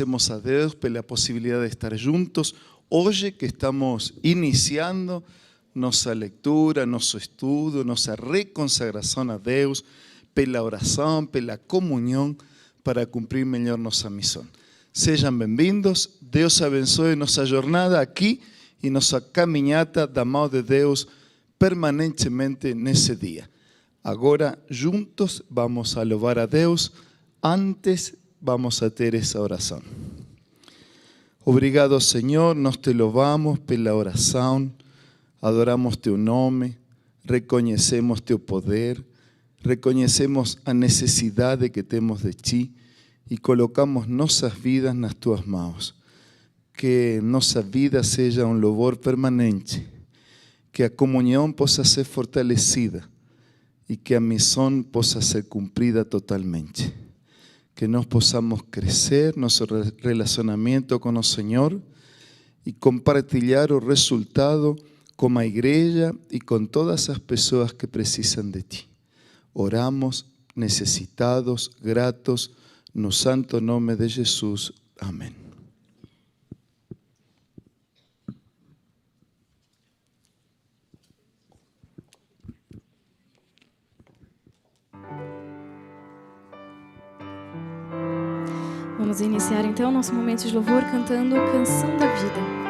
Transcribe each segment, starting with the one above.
Agradecemos a Deus pela possibilidade de estar juntos hoje que estamos iniciando nossa leitura, nosso estudo, nossa reconsagração a Deus, pela oração, pela comunhão, para cumprir melhor nossa missão. Sejam bem-vindos, Deus abençoe nossa jornada aqui e nossa caminhada da mão de Deus permanentemente nesse dia. Agora, juntos, vamos a louvar a Deus. Antes, vamos a ter essa oração. Obrigado, Senhor, nós te louvamos pela oração, adoramos teu nome, reconhecemos teu poder, reconhecemos a necessidade que temos de ti e colocamos nossas vidas nas tuas mãos. Que nossa vida seja um louvor permanente, que a comunhão possa ser fortalecida e que a missão possa ser cumprida totalmente. Que nós possamos crescer nosso relacionamento com o Senhor e compartilhar o resultado com a igreja e com todas as pessoas que precisam de ti. Oramos necessitados, gratos, no santo nome de Jesus. Amém. Vamos iniciar então nosso momento de louvor cantando Canção da Vida.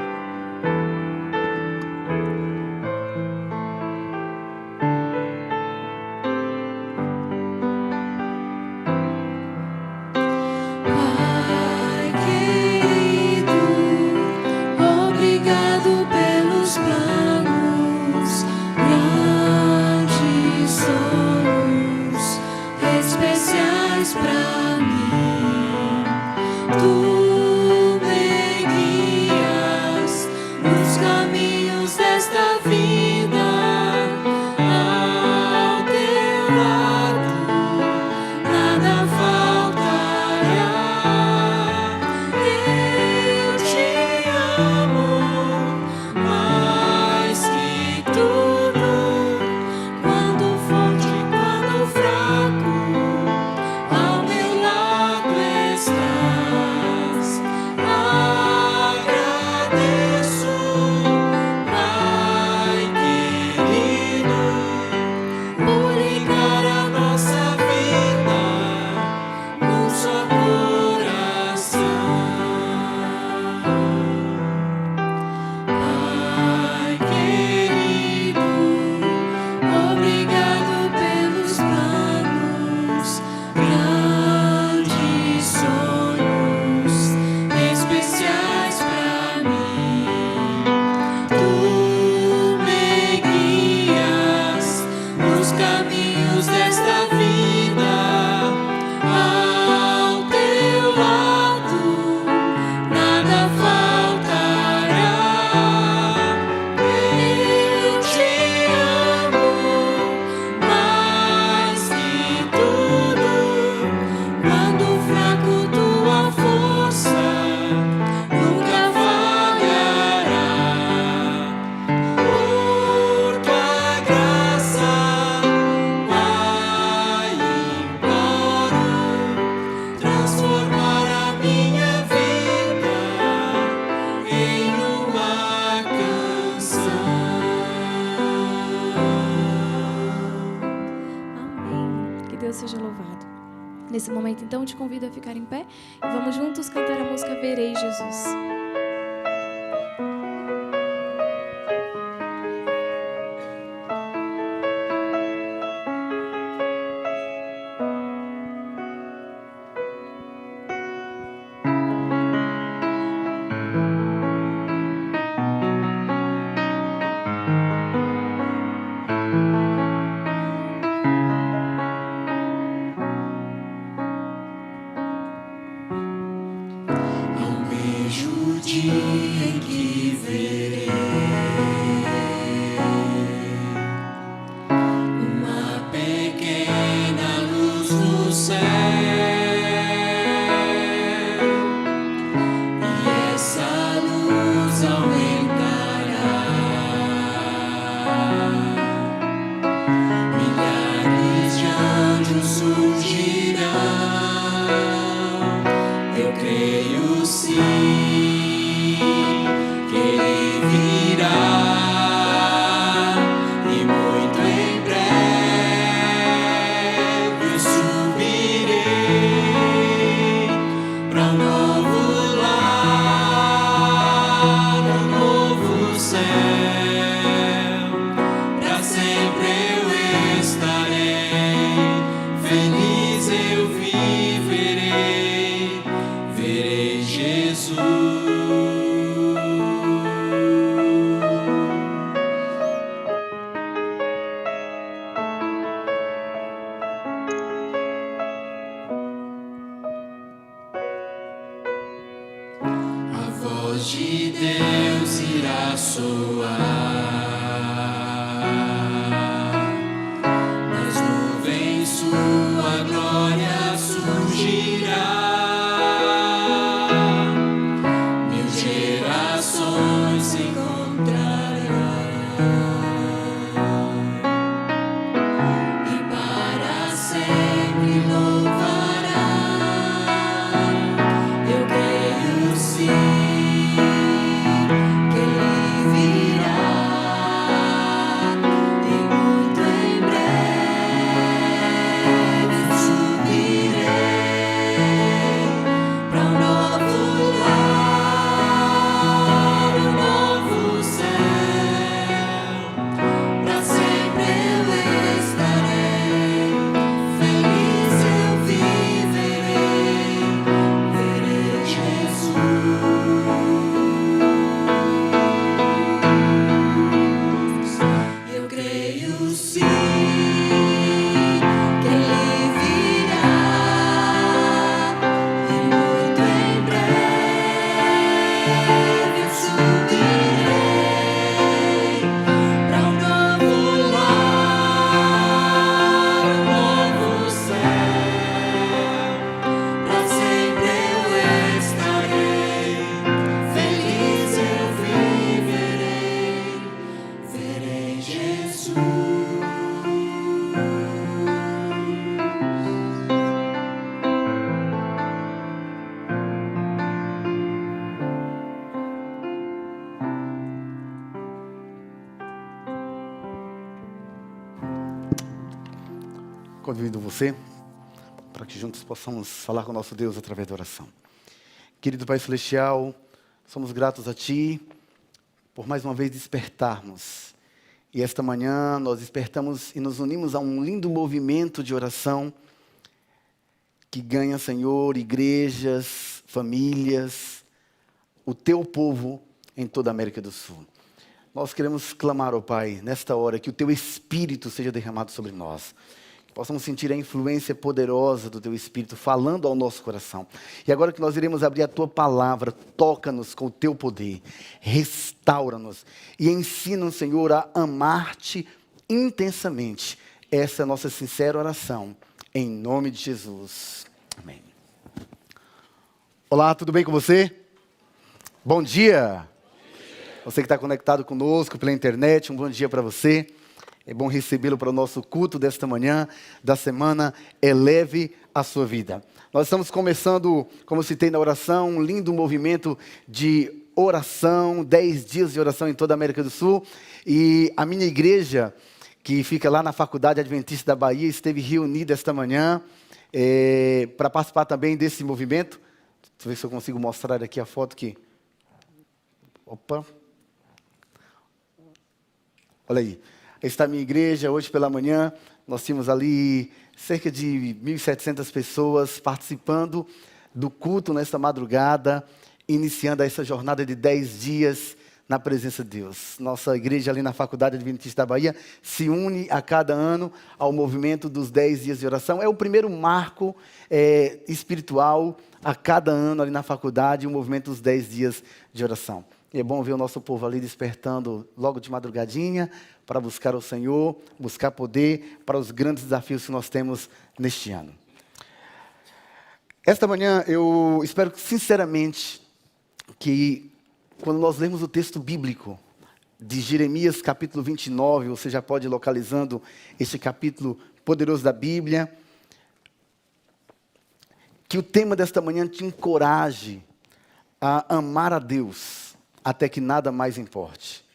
Nesse momento, então, te convido a ficar em pé e vamos juntos cantar a música Verei Jesus. Surgirão, eu creio. sim, que Ele virá, e muito em breve eu subirei para um novo lar, um novo céu. Para sempre eu estarei, feliz eu viverei, verei Jesus. A voz de Deus irá soar, nas nuvens sua glória surgirá. Mil gerações se encontrarão e para sempre louvarão. Eu creio sim, que Ele virá, e muito em breve subirei para um novo lar, um novo céu. Para sempre eu estarei, feliz eu viverei, verei Jesus. Eu creio sim, que Ele virá, e muito em breve eu subirei para um novo lar, um novo céu. Para sempre eu estarei, feliz eu viverei, verei Jesus. Convido você para que juntos possamos falar com o nosso Deus através da oração. Querido Pai Celestial, somos gratos a Ti por mais uma vez despertarmos. E esta manhã nós despertamos e nos unimos a um lindo movimento de oração que ganha, Senhor, igrejas, famílias, o Teu povo em toda a América do Sul. Nós queremos clamar, ó Pai, nesta hora, que o Teu Espírito seja derramado sobre nós. Que possamos sentir a influência poderosa do Teu Espírito falando ao nosso coração. E agora que nós iremos abrir a Tua palavra, toca-nos com o Teu poder, restaura-nos e ensina-nos, Senhor, a amar-Te intensamente. Essa é a nossa sincera oração, em nome de Jesus. Amém. Olá, tudo bem com você? Bom dia! Você que está conectado conosco pela internet, um bom dia para você. É bom recebê-lo para o nosso culto desta manhã, da semana Eleve a Sua Vida. Nós estamos começando, como citei na oração, um lindo movimento de oração, 10 dias de oração em toda a América do Sul. E a minha igreja, que fica lá na Faculdade Adventista da Bahia, esteve reunida esta manhã para participar também desse movimento. Deixa eu ver se eu consigo mostrar aqui a foto que... Opa! Olha aí. Está a minha igreja, hoje pela manhã, nós tínhamos ali cerca de 1.700 pessoas participando do culto nesta madrugada, iniciando essa jornada de 10 dias na presença de Deus. Nossa igreja ali na Faculdade Adventista da Bahia se une a cada ano ao movimento dos 10 dias de oração. É o primeiro marco espiritual a cada ano ali na faculdade, o movimento dos 10 dias de oração. E é bom ver o nosso povo ali despertando logo de madrugadinha para buscar o Senhor, buscar poder para os grandes desafios que nós temos neste ano. Esta manhã eu espero sinceramente que quando nós lemos o texto bíblico de Jeremias capítulo 29, você já pode ir localizando este capítulo poderoso da Bíblia, que o tema desta manhã te encoraje a amar a Deus até que nada mais importe.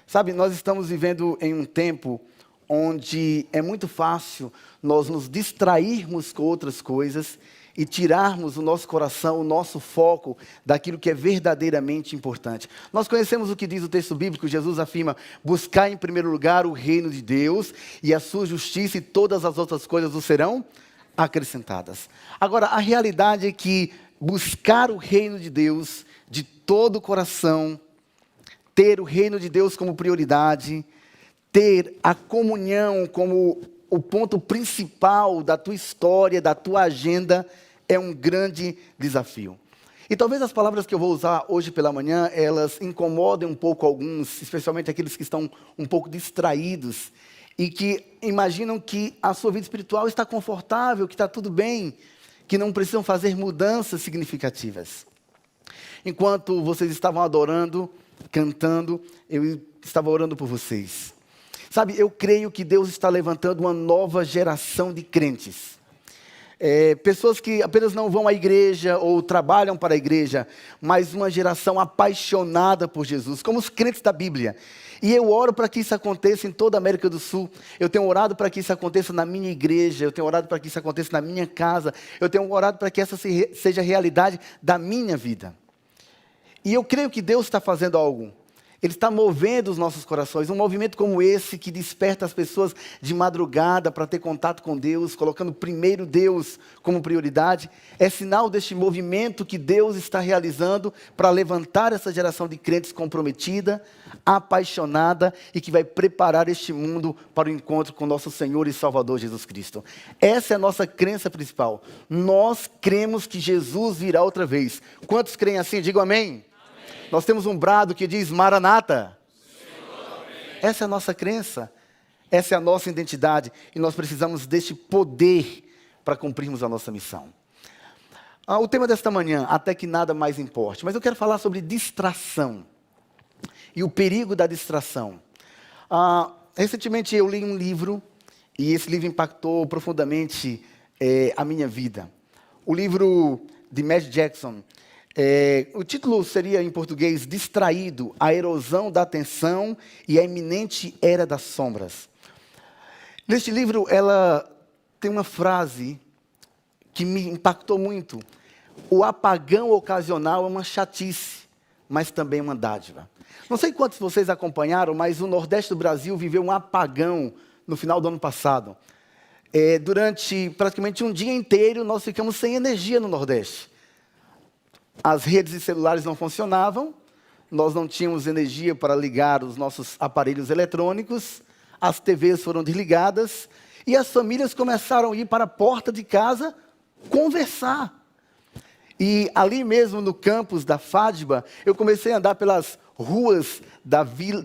Sabe, nós estamos vivendo em um tempo onde é muito fácil nós nos distrairmos com outras coisas e tirarmos o nosso coração, o nosso foco daquilo que é verdadeiramente importante. Nós conhecemos o que diz o texto bíblico. Jesus afirma: buscar em primeiro lugar o reino de Deus e a sua justiça, e todas as outras coisas vos serão acrescentadas. Agora, a realidade é que buscar o reino de Deus de todo o coração, ter o reino de Deus como prioridade, ter a comunhão como o ponto principal da tua história, da tua agenda, é um grande desafio. E talvez as palavras que eu vou usar hoje pela manhã, elas incomodem um pouco alguns, especialmente aqueles que estão um pouco distraídos e que imaginam que a sua vida espiritual está confortável, que está tudo bem, que não precisam fazer mudanças significativas. Enquanto vocês estavam adorando, cantando, eu estava orando por vocês. Sabe, eu creio que Deus está levantando uma nova geração de crentes. Pessoas que apenas não vão à igreja ou trabalham para a igreja, mas uma geração apaixonada por Jesus, como os crentes da Bíblia. E eu oro para que isso aconteça em toda a América do Sul. Eu tenho orado para que isso aconteça na minha igreja, eu tenho orado para que isso aconteça na minha casa, eu tenho orado para que essa seja a realidade da minha vida. E eu creio que Deus está fazendo algo. Ele está movendo os nossos corações. Um movimento como esse, que desperta as pessoas de madrugada para ter contato com Deus, colocando primeiro Deus como prioridade, é sinal deste movimento que Deus está realizando para levantar essa geração de crentes comprometida, apaixonada e que vai preparar este mundo para o encontro com nosso Senhor e Salvador Jesus Cristo. Essa é a nossa crença principal. Nós cremos que Jesus virá outra vez. Quantos creem assim? Digam amém. Nós temos um brado que diz: Maranata. Essa é a nossa crença, essa é a nossa identidade, e nós precisamos deste poder para cumprirmos a nossa missão. O tema desta manhã: até que nada mais importe. Mas eu quero falar sobre distração e o perigo da distração. Recentemente eu li um livro, e esse livro impactou profundamente a minha vida. O livro de Matt Jackson. O título seria em português: Distraído, a erosão da atenção e a iminente era das sombras. Neste livro, ela tem uma frase que me impactou muito. O apagão ocasional é uma chatice, mas também uma dádiva. Não sei quantos de vocês acompanharam, mas o Nordeste do Brasil viveu um apagão no final do ano passado. Durante praticamente um dia inteiro, nós ficamos sem energia no Nordeste. As redes e celulares não funcionavam, nós não tínhamos energia para ligar os nossos aparelhos eletrônicos, as TVs foram desligadas e as famílias começaram a ir para a porta de casa conversar. E ali mesmo no campus da FADBA, eu comecei a andar pelas ruas da Vila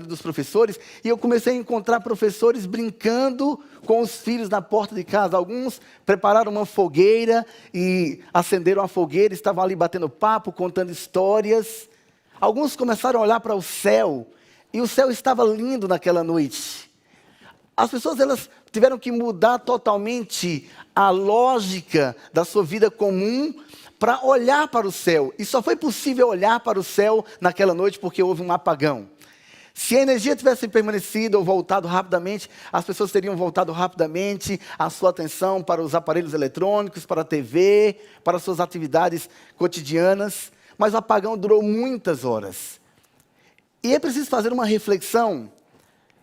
dos Professores, e eu comecei a encontrar professores brincando com os filhos na porta de casa. Alguns prepararam uma fogueira e acenderam a fogueira, estavam ali batendo papo, contando histórias. Alguns começaram a olhar para o céu, e o céu estava lindo naquela noite. As pessoas, elas tiveram que mudar totalmente a lógica da sua vida comum para olhar para o céu. E só foi possível olhar para o céu naquela noite porque houve um apagão. Se a energia tivesse permanecido ou voltado rapidamente, as pessoas teriam voltado rapidamente a sua atenção para os aparelhos eletrônicos, para a TV, para as suas atividades cotidianas. Mas o apagão durou muitas horas. E é preciso fazer uma reflexão.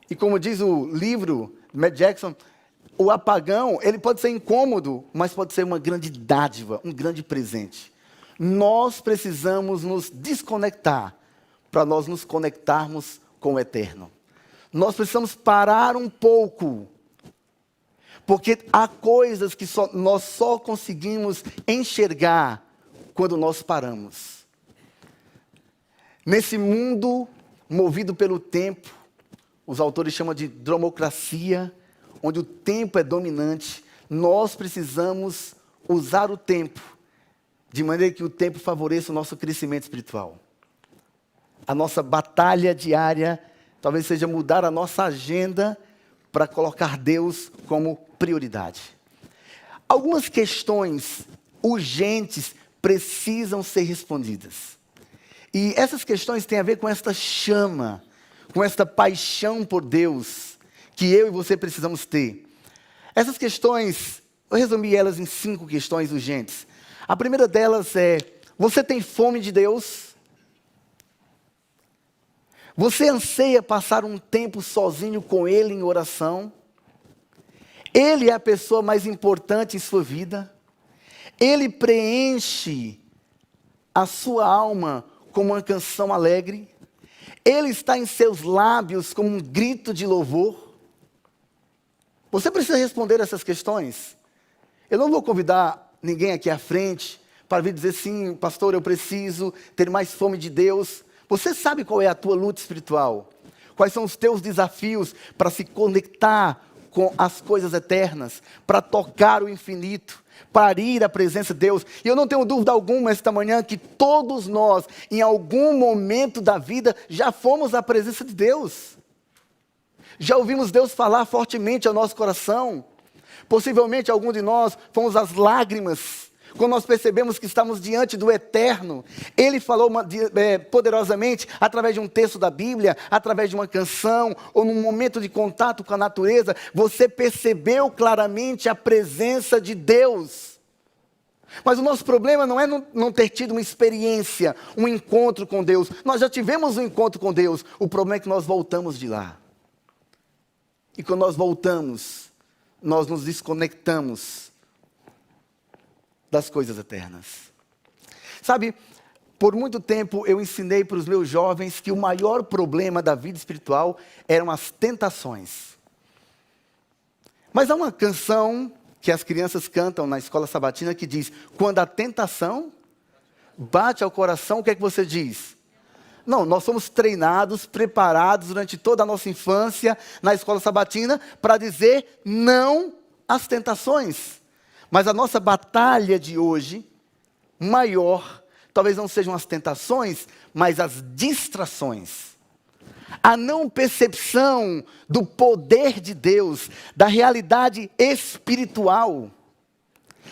E como diz o livro de Matt Jackson, o apagão, ele pode ser incômodo, mas pode ser uma grande dádiva, um grande presente. Nós precisamos nos desconectar para nós nos conectarmos com o eterno. Nós precisamos parar um pouco, porque há coisas que nós só conseguimos enxergar quando nós paramos. Nesse mundo movido pelo tempo, os autores chamam de dromocracia, onde o tempo é dominante, nós precisamos usar o tempo de maneira que o tempo favoreça o nosso crescimento espiritual. A nossa batalha diária talvez seja mudar a nossa agenda para colocar Deus como prioridade. Algumas questões urgentes precisam ser respondidas. E essas questões têm a ver com esta chama, com esta paixão por Deus, que eu e você precisamos ter. Essas questões, eu resumi elas em 5 questões urgentes. A primeira delas é: você tem fome de Deus? Você anseia passar um tempo sozinho com Ele em oração? Ele é a pessoa mais importante em sua vida? Ele preenche a sua alma como uma canção alegre? Ele está em seus lábios como um grito de louvor? Você precisa responder essas questões. Eu não vou convidar ninguém aqui à frente para vir dizer: sim, pastor, eu preciso ter mais fome de Deus. Você sabe qual é a tua luta espiritual? Quais são os teus desafios para se conectar com as coisas eternas, para tocar o infinito, para ir à presença de Deus? E eu não tenho dúvida alguma esta manhã que todos nós, em algum momento da vida, já fomos à presença de Deus. Já ouvimos Deus falar fortemente ao nosso coração. Possivelmente algum de nós fomos às lágrimas quando nós percebemos que estamos diante do Eterno. Ele falou poderosamente através de um texto da Bíblia, através de uma canção, ou num momento de contato com a natureza. Você percebeu claramente a presença de Deus. Mas o nosso problema não é não ter tido uma experiência, um encontro com Deus. Nós já tivemos um encontro com Deus. O problema é que nós voltamos de lá. E quando nós voltamos, nós nos desconectamos das coisas eternas. Sabe, por muito tempo eu ensinei para os meus jovens que o maior problema da vida espiritual eram as tentações. Mas há uma canção que as crianças cantam na escola sabatina que diz: quando a tentação bate ao coração, o que é que você diz? Não, nós somos treinados, preparados durante toda a nossa infância na escola sabatina para dizer não às tentações. Mas a nossa batalha de hoje, maior, talvez não sejam as tentações, mas as distrações. A não percepção do poder de Deus, da realidade espiritual.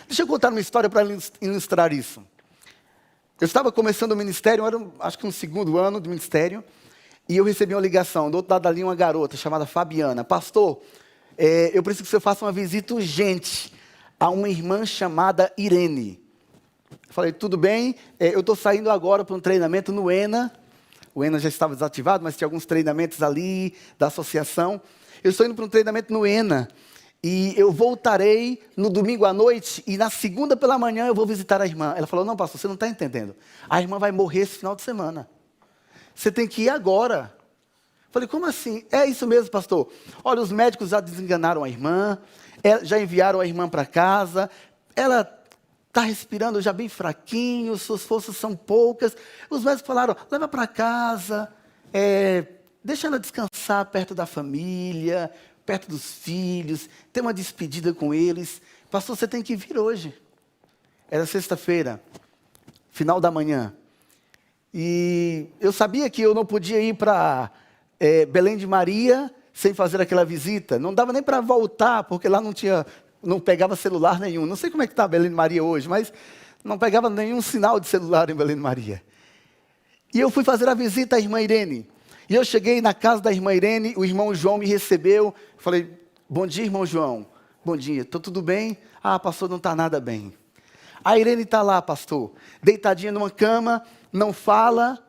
Deixa eu contar uma história para ilustrar isso. Eu estava começando o ministério, acho que no 2º ano do ministério, e eu recebi uma ligação, do outro lado ali uma garota chamada Fabiana: pastor, eu preciso que você faça uma visita urgente a uma irmã chamada Irene. Eu falei: tudo bem, eu estou saindo agora para um treinamento no ENA. O ENA já estava desativado, mas tinha alguns treinamentos ali da associação. Eu estou indo para um treinamento no ENA. E eu voltarei no domingo à noite, e na segunda pela manhã eu vou visitar a irmã. Ela falou: não, pastor, você não está entendendo. A irmã vai morrer esse final de semana. Você tem que ir agora. Eu falei: como assim? É isso mesmo, pastor. Olha, os médicos já desenganaram a irmã, já enviaram a irmã para casa, ela está respirando já bem fraquinho, suas forças são poucas. Os médicos falaram: leva para casa, deixa ela descansar perto da família, perto dos filhos, ter uma despedida com eles. Pastor, você tem que vir hoje. Era sexta-feira, final da manhã. E eu sabia que eu não podia ir para Belém de Maria sem fazer aquela visita. Não dava nem para voltar, porque lá não pegava celular nenhum. Não sei como é que está Belém de Maria hoje, mas não pegava nenhum sinal de celular em Belém de Maria. E eu fui fazer a visita à irmã Irene. E eu cheguei na casa da irmã Irene, o irmão João me recebeu. Falei: bom dia, irmão João. Bom dia, estou tudo bem? Ah, pastor, não está nada bem. A Irene está lá, pastor, deitadinha numa cama, não fala,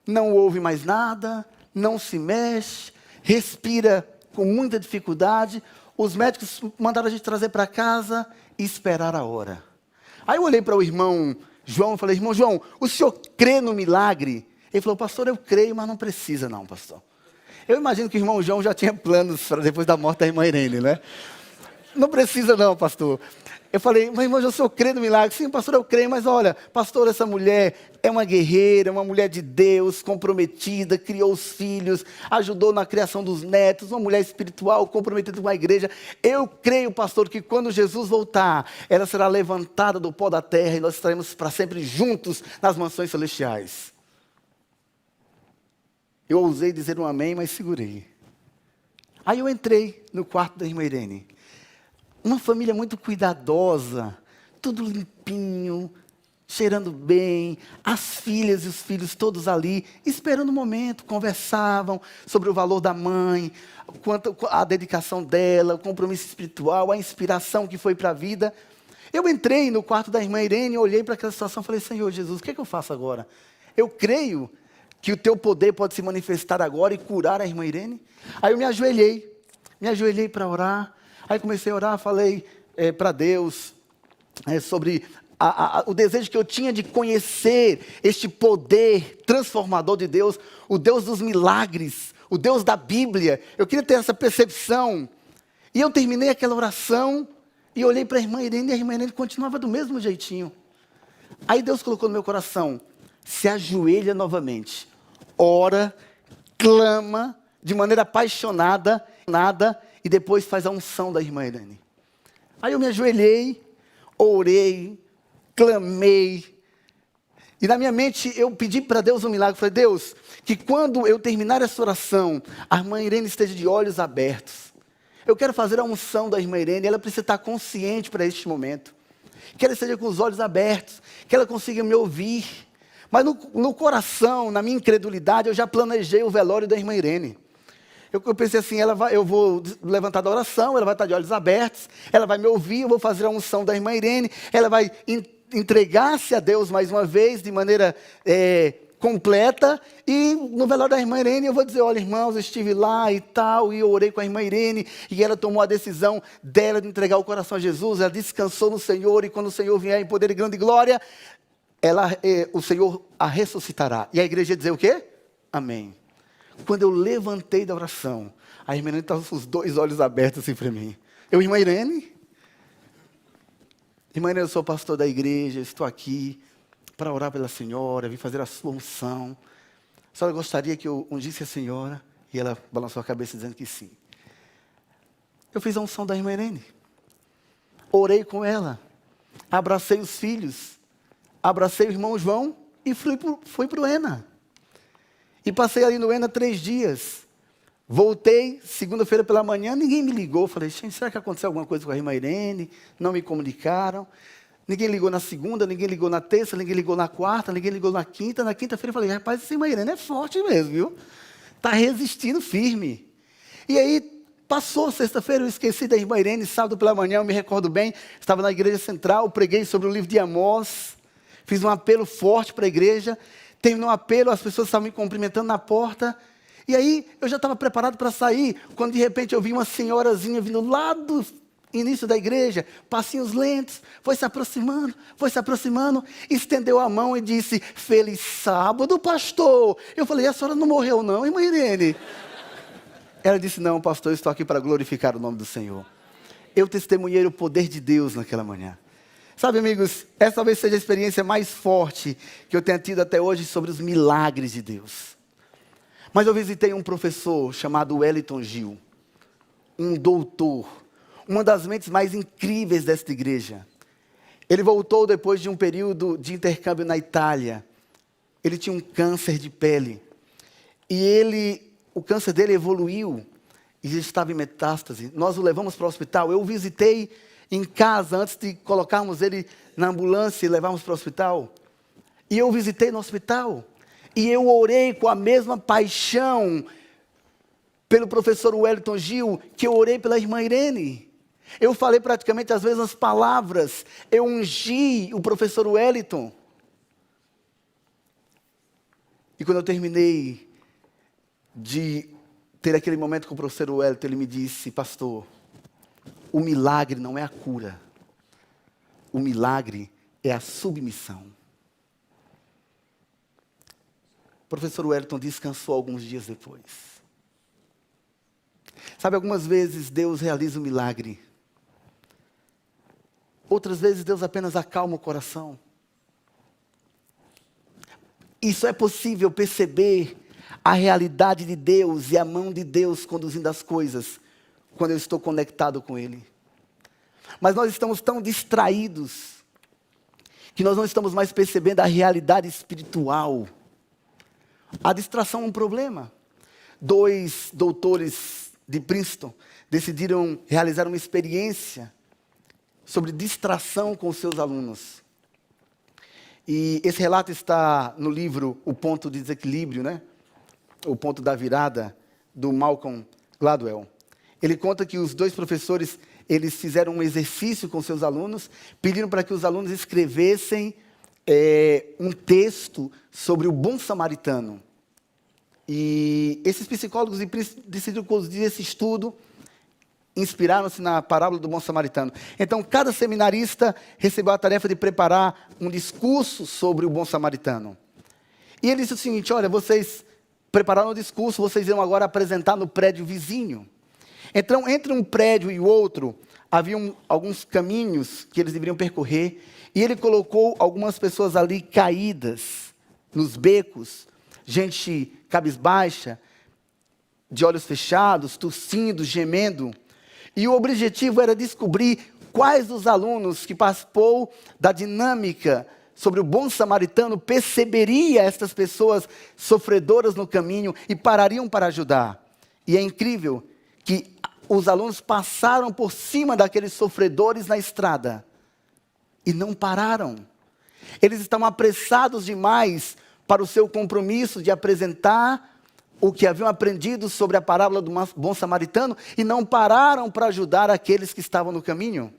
não ouve mais nada, não se mexe, respira com muita dificuldade. Os médicos mandaram a gente trazer para casa e esperar a hora. Aí eu olhei para o irmão João e falei: irmão João, o senhor crê no milagre? Ele falou: pastor, eu creio, mas não precisa não, pastor. Eu imagino que o irmão João já tinha planos para depois da morte da irmã Irene, né? Não precisa não, pastor. Eu falei: mas irmão João, o senhor crê no milagre? Sim, pastor, eu creio, mas olha, pastor, essa mulher é uma guerreira, uma mulher de Deus, comprometida, criou os filhos, ajudou na criação dos netos, uma mulher espiritual, comprometida com a igreja. Eu creio, pastor, que quando Jesus voltar, ela será levantada do pó da terra e nós estaremos para sempre juntos nas mansões celestiais. Eu ousei dizer um amém, mas segurei. Aí eu entrei no quarto da irmã Irene. Uma família muito cuidadosa, tudo limpinho, cheirando bem, as filhas e os filhos todos ali, esperando o momento, conversavam sobre o valor da mãe, quanto a dedicação dela, o compromisso espiritual, a inspiração que foi para a vida. Eu entrei no quarto da irmã Irene, olhei para aquela situação e falei, Senhor Jesus, o que é que eu faço agora? Eu creio que o teu poder pode se manifestar agora e curar a irmã Irene. Aí eu me ajoelhei para orar, aí comecei a orar, falei para Deus sobre o desejo que eu tinha de conhecer este poder transformador de Deus, o Deus dos milagres, o Deus da Bíblia. Eu queria ter essa percepção. E eu terminei aquela oração e olhei para a irmã Irene e a irmã Irene continuava do mesmo jeitinho. Aí Deus colocou no meu coração, se ajoelha novamente, ora, clama de maneira apaixonada, e depois faz a unção da irmã Irene. Aí eu me ajoelhei, orei, clamei, e na minha mente eu pedi para Deus um milagre. Falei, Deus, que quando eu terminar essa oração, a irmã Irene esteja de olhos abertos. Eu quero fazer a unção da irmã Irene, ela precisa estar consciente para este momento. Que ela esteja com os olhos abertos, que ela consiga me ouvir. Mas no coração, na minha incredulidade, eu já planejei o velório da irmã Irene. Eu pensei assim, eu vou levantar da oração, ela vai estar de olhos abertos, ela vai me ouvir, eu vou fazer a unção da irmã Irene, ela vai entregar-se a Deus mais uma vez, de maneira completa, e no velório da irmã Irene eu vou dizer, olha irmãos, eu estive lá e tal, e eu orei com a irmã Irene, e ela tomou a decisão dela de entregar o coração a Jesus, ela descansou no Senhor, e quando o Senhor vier em poder e grande glória, o Senhor a ressuscitará. E a igreja ia dizer o quê? Amém. Quando eu levantei da oração, a irmã Irene estava com os dois olhos abertos assim para mim. Irmã Irene, eu sou pastor da igreja, estou aqui para orar pela senhora, vim fazer a sua unção. A senhora gostaria que eu ungisse a senhora? E ela balançou a cabeça dizendo que sim. Eu fiz a unção da irmã Irene. Orei com ela. Abracei os filhos. Abracei o irmão João e fui para o ENA. E passei ali no ENA 3 dias. Voltei, segunda-feira pela manhã, ninguém me ligou. Falei, gente, será que aconteceu alguma coisa com a irmã Irene? Não me comunicaram. Ninguém ligou na segunda, ninguém ligou na terça, ninguém ligou na quarta, ninguém ligou na quinta. Na quinta-feira eu falei, rapaz, essa irmã Irene é forte mesmo, viu? Está resistindo firme. E aí, passou sexta-feira, eu esqueci da irmã Irene. Sábado pela manhã, eu me recordo bem, estava na igreja central, preguei sobre o livro de Amós. Fiz um apelo forte para a igreja. Terminou o apelo, as pessoas estavam me cumprimentando na porta. E aí, eu já estava preparado para sair, quando de repente eu vi uma senhorazinha vindo lá do início da igreja, passinhos lentos, foi se aproximando, estendeu a mão e disse, feliz sábado, pastor. Eu falei, a senhora não morreu não, irmã Irene? Ela disse, não, pastor, eu estou aqui para glorificar o nome do Senhor. Eu testemunhei o poder de Deus naquela manhã. Sabe, amigos, essa talvez seja a experiência mais forte que eu tenha tido até hoje sobre os milagres de Deus. Mas eu visitei um professor chamado Wellington Gil, um doutor, uma das mentes mais incríveis desta igreja. Ele voltou depois de um período de intercâmbio na Itália. Ele tinha um câncer de pele. E o câncer dele evoluiu e estava em metástase. Nós o levamos para o hospital. Eu o visitei em casa antes de colocarmos ele na ambulância e levarmos para o hospital. E eu o visitei no hospital. E eu orei com a mesma paixão pelo professor Wellington Gil que eu orei pela irmã Irene. Eu falei praticamente as mesmas palavras. Eu ungi o professor Wellington. E quando eu terminei de ter aquele momento com o professor Wellington, ele me disse, pastor, o milagre não é a cura. O milagre é a submissão. O professor Wellington descansou alguns dias depois. Sabe, algumas vezes Deus realiza um milagre. Outras vezes Deus apenas acalma o coração. Isso é possível perceber a realidade de Deus e a mão de Deus conduzindo as coisas quando eu estou conectado com Ele. Mas nós estamos tão distraídos que nós não estamos mais percebendo a realidade espiritual. A distração é um problema. 2 doutores de Princeton decidiram realizar uma experiência sobre distração com os seus alunos. E esse relato está no livro O Ponto de Desequilíbrio, né? O Ponto da Virada, do Malcolm Gladwell. Ele conta que os dois professores, eles fizeram um exercício com seus alunos, pediram para que os alunos escrevessem um texto sobre o bom samaritano. E esses psicólogos decidiram conduzir esse estudo, inspiraram-se na parábola do bom samaritano. Então, cada seminarista recebeu a tarefa de preparar um discurso sobre o bom samaritano. E ele disse o seguinte: olha, vocês prepararam o discurso, vocês irão agora apresentar no prédio vizinho. Então, entre um prédio e o outro, haviam alguns caminhos que eles deveriam percorrer, e ele colocou algumas pessoas ali caídas, nos becos, gente cabisbaixa, de olhos fechados, tossindo, gemendo. E o objetivo era descobrir quais dos alunos que participou da dinâmica sobre o bom samaritano perceberia estas pessoas sofredoras no caminho e parariam para ajudar. E é incrível que os alunos passaram por cima daqueles sofredores na estrada e não pararam. Eles estavam apressados demais para o seu compromisso de apresentar o que haviam aprendido sobre a parábola do bom samaritano e não pararam para ajudar aqueles que estavam no caminho.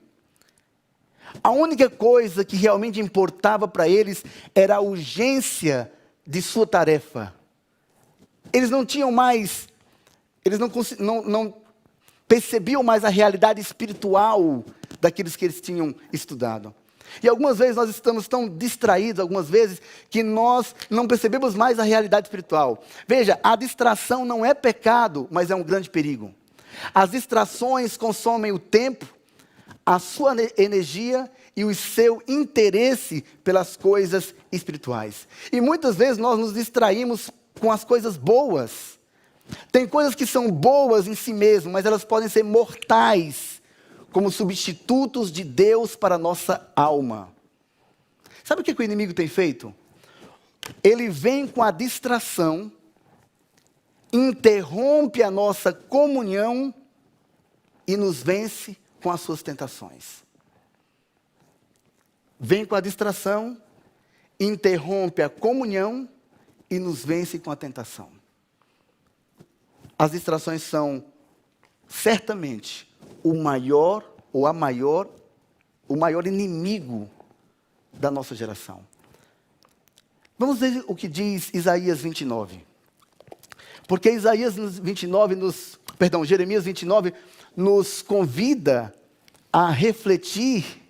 A única coisa que realmente importava para eles era a urgência de sua tarefa. Eles não tinham mais, eles não percebiam mais a realidade espiritual daqueles que eles tinham estudado. E algumas vezes nós estamos tão distraídos, algumas vezes, que nós não percebemos mais a realidade espiritual. Veja, a distração não é pecado, mas é um grande perigo. As distrações consomem o tempo, a sua energia e o seu interesse pelas coisas espirituais. E muitas vezes nós nos distraímos com as coisas boas. Tem coisas que são boas em si mesmas, mas elas podem ser mortais, como substitutos de Deus para a nossa alma. Sabe o que o inimigo tem feito? Ele vem com a distração, interrompe a nossa comunhão e nos vence com as suas tentações. Vem com a distração, interrompe a comunhão e nos vence com a tentação. As distrações são certamente o maior inimigo da nossa geração. Vamos ver o que diz Isaías 29. Porque Jeremias 29 nos convida a refletir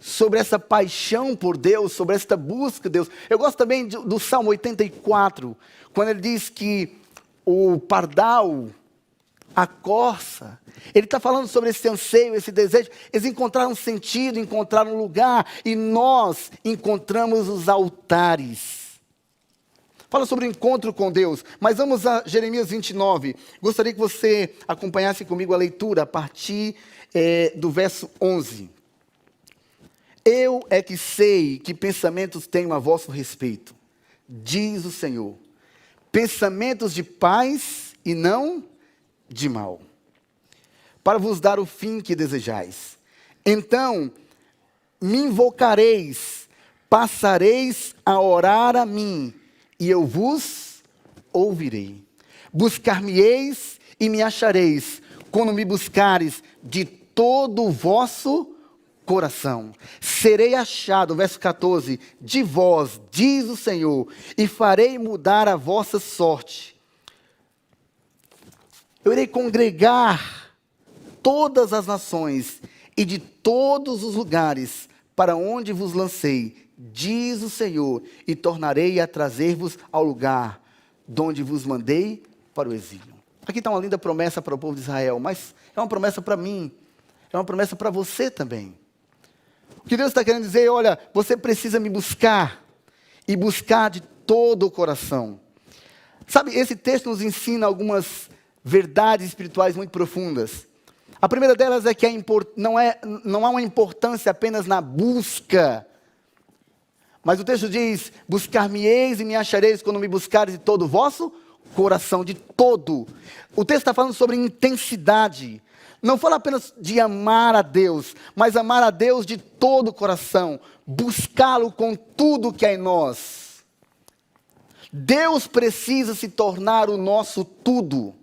sobre essa paixão por Deus, sobre esta busca de Deus. Eu gosto também do Salmo 84, quando ele diz que o pardal, a corça, ele está falando sobre esse anseio, esse desejo. Eles encontraram sentido, encontraram lugar, e nós encontramos os altares. Fala sobre o encontro com Deus, mas vamos a Jeremias 29. Gostaria que você acompanhasse comigo a leitura a partir do verso 11. Eu é que sei que pensamentos tenho a vosso respeito, diz o Senhor. Pensamentos de paz e não de mal, para vos dar o fim que desejais. Então me invocareis, passareis a orar a mim, e eu vos ouvirei. Buscar-me-eis e me achareis, quando me buscares de todo o vosso coração. Serei achado, verso 14, de vós, diz o Senhor, e farei mudar a vossa sorte. Eu irei congregar todas as nações e de todos os lugares para onde vos lancei, diz o Senhor, e tornarei a trazer-vos ao lugar de onde vos mandei para o exílio. Aqui está uma linda promessa para o povo de Israel, mas é uma promessa para mim, é uma promessa para você também. O que Deus está querendo dizer, olha, você precisa me buscar, e buscar de todo o coração. Sabe, esse texto nos ensina algumas verdades espirituais muito profundas. A primeira delas é que não há uma importância apenas na busca. Mas o texto diz, buscar-me-eis e me achareis quando me buscares de todo o vosso coração, de todo. O texto está falando sobre intensidade. Não fala apenas de amar a Deus, mas amar a Deus de todo o coração, buscá-lo com tudo que há em nós. Deus precisa se tornar o nosso tudo.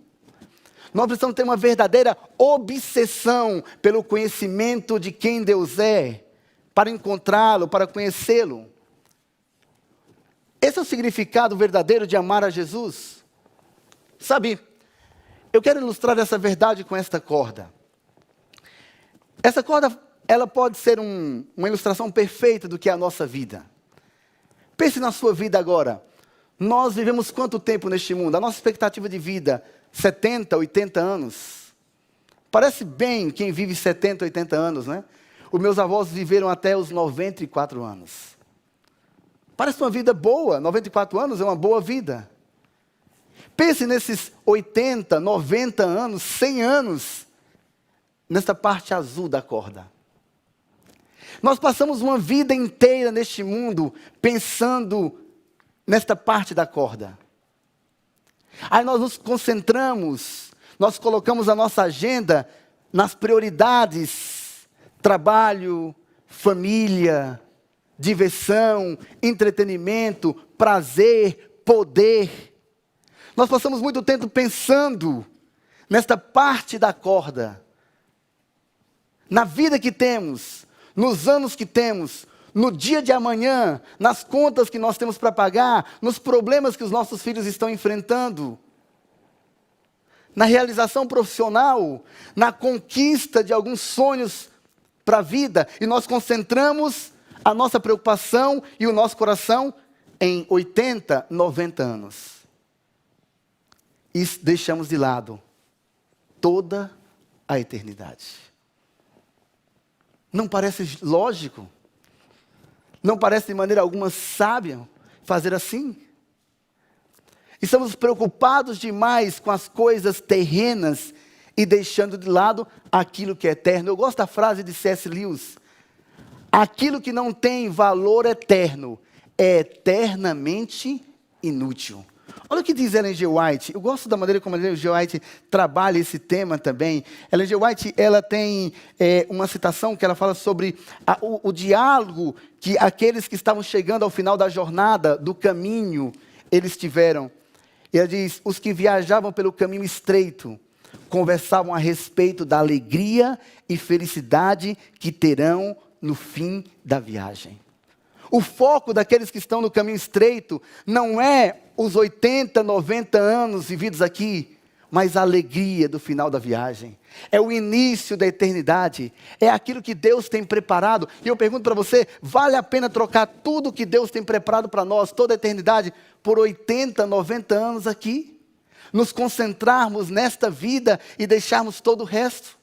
Nós precisamos ter uma verdadeira obsessão pelo conhecimento de quem Deus é, para encontrá-lo, para conhecê-lo. Esse é o significado verdadeiro de amar a Jesus. Sabe, eu quero ilustrar essa verdade com esta corda. Essa corda, ela pode ser uma ilustração perfeita do que é a nossa vida. Pense na sua vida agora. Nós vivemos quanto tempo neste mundo? A nossa expectativa de vida, 70, 80 anos. Parece bem quem vive 70, 80 anos, né? Os meus avós viveram até os 94 anos. Parece uma vida boa, 94 anos é uma boa vida. Pense nesses 80, 90 anos, 100 anos, nessa parte azul da corda. Nós passamos uma vida inteira neste mundo pensando nesta parte da corda. Aí nós nos concentramos, nós colocamos a nossa agenda nas prioridades: trabalho, família, diversão, entretenimento, prazer, poder. Nós passamos muito tempo pensando nesta parte da corda, na vida que temos, nos anos que temos, no dia de amanhã, nas contas que nós temos para pagar, nos problemas que os nossos filhos estão enfrentando, na realização profissional, na conquista de alguns sonhos para a vida, e nós concentramos a nossa preocupação e o nosso coração em 80, 90 anos. E deixamos de lado toda a eternidade. Não parece lógico? Não parece de maneira alguma sábio fazer assim? Estamos preocupados demais com as coisas terrenas e deixando de lado aquilo que é eterno. Eu gosto da frase de C.S. Lewis: aquilo que não tem valor eterno é eternamente inútil. Olha o que diz Ellen G. White. Eu gosto da maneira como Ellen G. White trabalha esse tema também. Ellen G. White, ela tem uma citação que ela fala sobre o diálogo que aqueles que estavam chegando ao final da jornada, do caminho, eles tiveram. E ela diz: os que viajavam pelo caminho estreito conversavam a respeito da alegria e felicidade que terão no fim da viagem. O foco daqueles que estão no caminho estreito não é os 80, 90 anos vividos aqui, mas a alegria do final da viagem. É o início da eternidade. É aquilo que Deus tem preparado. E eu pergunto para você: vale a pena trocar tudo que Deus tem preparado para nós, toda a eternidade, por 80, 90 anos aqui? Nos concentrarmos nesta vida e deixarmos todo o resto?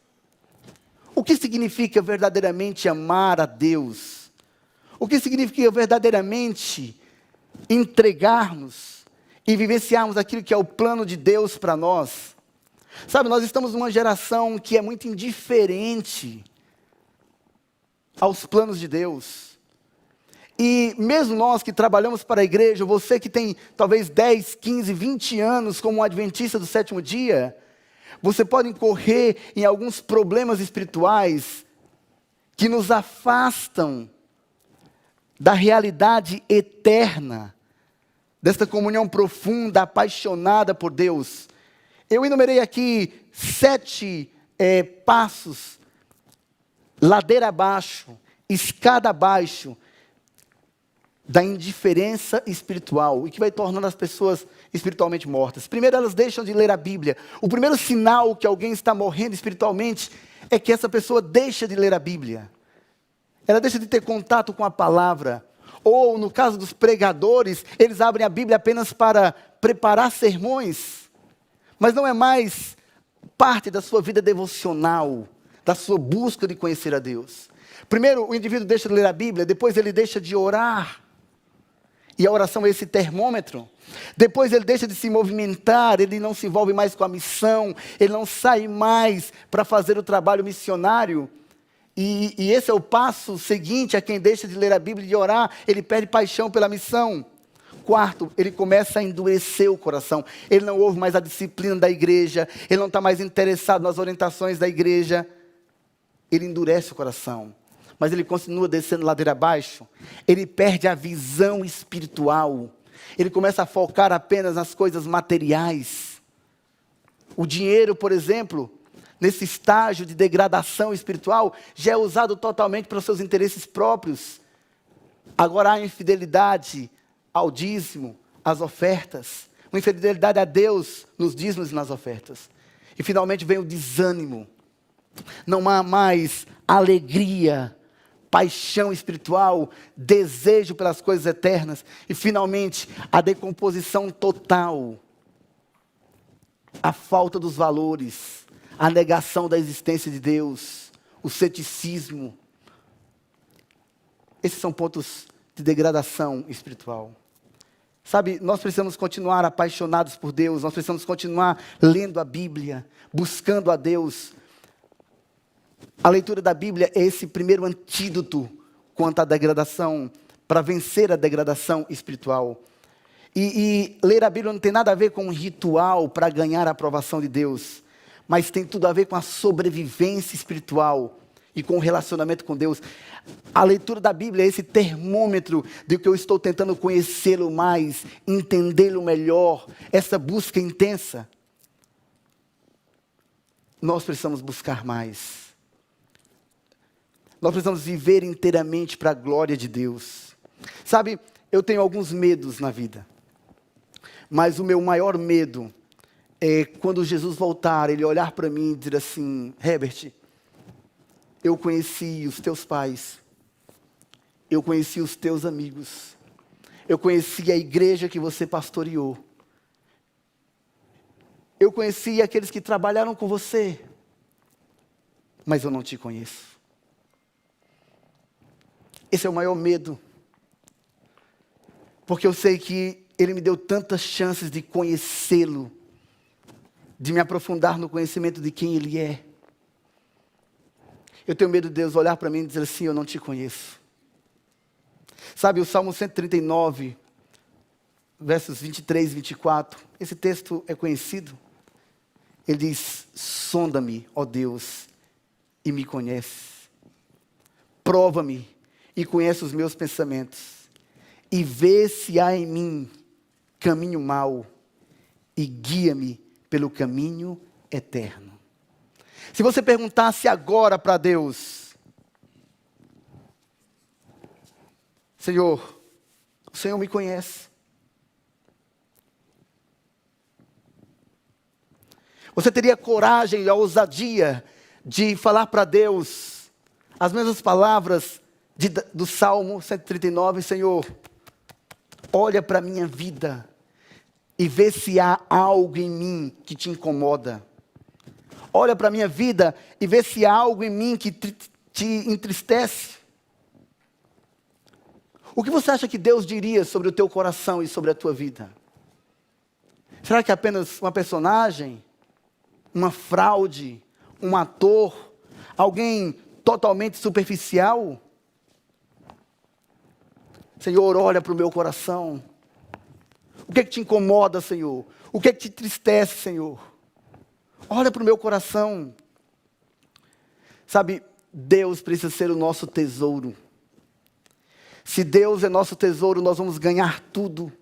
O que significa verdadeiramente amar a Deus? O que significa verdadeiramente entregarmos e vivenciarmos aquilo que é o plano de Deus para nós? Sabe, nós estamos numa geração que é muito indiferente aos planos de Deus. E mesmo nós que trabalhamos para a igreja, você que tem talvez 10, 15, 20 anos como um adventista do sétimo dia, você pode incorrer em alguns problemas espirituais que nos afastam da realidade eterna, desta comunhão profunda, apaixonada por Deus. Eu enumerei aqui 7 passos, ladeira abaixo, escada abaixo, da indiferença espiritual, e que vai tornando as pessoas espiritualmente mortas. Primeiro, elas deixam de ler a Bíblia. O primeiro sinal que alguém está morrendo espiritualmente é que essa pessoa deixa de ler a Bíblia. Ela deixa de ter contato com a palavra. Ou, no caso dos pregadores, eles abrem a Bíblia apenas para preparar sermões, mas não é mais parte da sua vida devocional, da sua busca de conhecer a Deus. Primeiro, o indivíduo deixa de ler a Bíblia, depois ele deixa de orar. E a oração é esse termômetro. Depois ele deixa de se movimentar, ele não se envolve mais com a missão, ele não sai mais para fazer o trabalho missionário. E esse é o passo seguinte a quem deixa de ler a Bíblia e de orar: ele perde paixão pela missão. Quarto, ele começa a endurecer o coração. Ele não ouve mais a disciplina da igreja. Ele não está mais interessado nas orientações da igreja. Ele endurece o coração. Mas ele continua descendo ladeira abaixo. Ele perde a visão espiritual. Ele começa a focar apenas nas coisas materiais. O dinheiro, por exemplo, nesse estágio de degradação espiritual, já é usado totalmente para os seus interesses próprios. Agora há infidelidade ao dízimo, às ofertas. Uma infidelidade a Deus nos dízimos e nas ofertas. E finalmente vem o desânimo. Não há mais alegria, paixão espiritual, desejo pelas coisas eternas. E finalmente a decomposição total. A falta dos valores, a negação da existência de Deus, o ceticismo. Esses são pontos de degradação espiritual. Sabe, nós precisamos continuar apaixonados por Deus, nós precisamos continuar lendo a Bíblia, buscando a Deus. A leitura da Bíblia é esse primeiro antídoto quanto à degradação, para vencer a degradação espiritual. E ler a Bíblia não tem nada a ver com um ritual para ganhar a aprovação de Deus, mas tem tudo a ver com a sobrevivência espiritual e com o relacionamento com Deus. A leitura da Bíblia é esse termômetro de que eu estou tentando conhecê-lo mais, entendê-lo melhor, essa busca intensa. Nós precisamos buscar mais. Nós precisamos viver inteiramente para a glória de Deus. Sabe, eu tenho alguns medos na vida, mas o meu maior medo é quando Jesus voltar, Ele olhar para mim e dizer assim: Herbert, eu conheci os teus pais, eu conheci os teus amigos, eu conheci a igreja que você pastoreou, eu conheci aqueles que trabalharam com você, mas eu não te conheço. Esse é o maior medo, porque eu sei que Ele me deu tantas chances de conhecê-lo, de me aprofundar no conhecimento de quem Ele é. Eu tenho medo de Deus olhar para mim e dizer assim: eu não te conheço. Sabe, o Salmo 139, versos 23 e 24, esse texto é conhecido. Ele diz: sonda-me, ó Deus, e me conhece. Prova-me e conhece os meus pensamentos. E vê se há em mim caminho mau, e guia-me pelo caminho eterno. Se você perguntasse agora para Deus: Senhor, o Senhor me conhece. Você teria coragem e a ousadia de falar para Deus as mesmas palavras do Salmo 139, Senhor, olha para a minha vida e vê se há algo em mim que te incomoda. Olha para a minha vida e vê se há algo em mim que te entristece. O que você acha que Deus diria sobre o teu coração e sobre a tua vida? Será que é apenas uma personagem? Uma fraude? Um ator? Alguém totalmente superficial? Senhor, olha para o meu coração. O que é que te incomoda, Senhor? O que é que te entristece, Senhor? Olha para o meu coração. Sabe, Deus precisa ser o nosso tesouro. Se Deus é nosso tesouro, nós vamos ganhar tudo.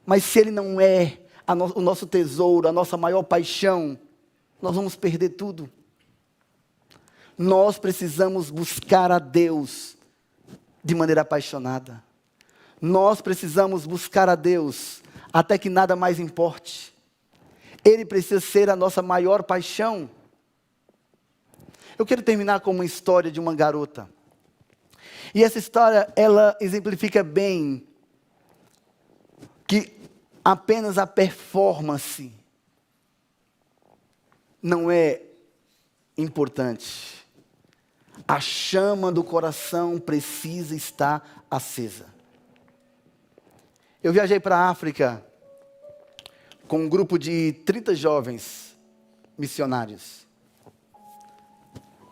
Mas se Ele não é o nosso tesouro, a nossa maior paixão, nós vamos perder tudo. Nós precisamos buscar a Deus de maneira apaixonada. Nós precisamos buscar a Deus até que nada mais importe. Ele precisa ser a nossa maior paixão. Eu quero terminar com uma história de uma garota. E essa história, ela exemplifica bem que apenas a performance não é importante. A chama do coração precisa estar acesa. Eu viajei para a África com um grupo de 30 jovens missionários.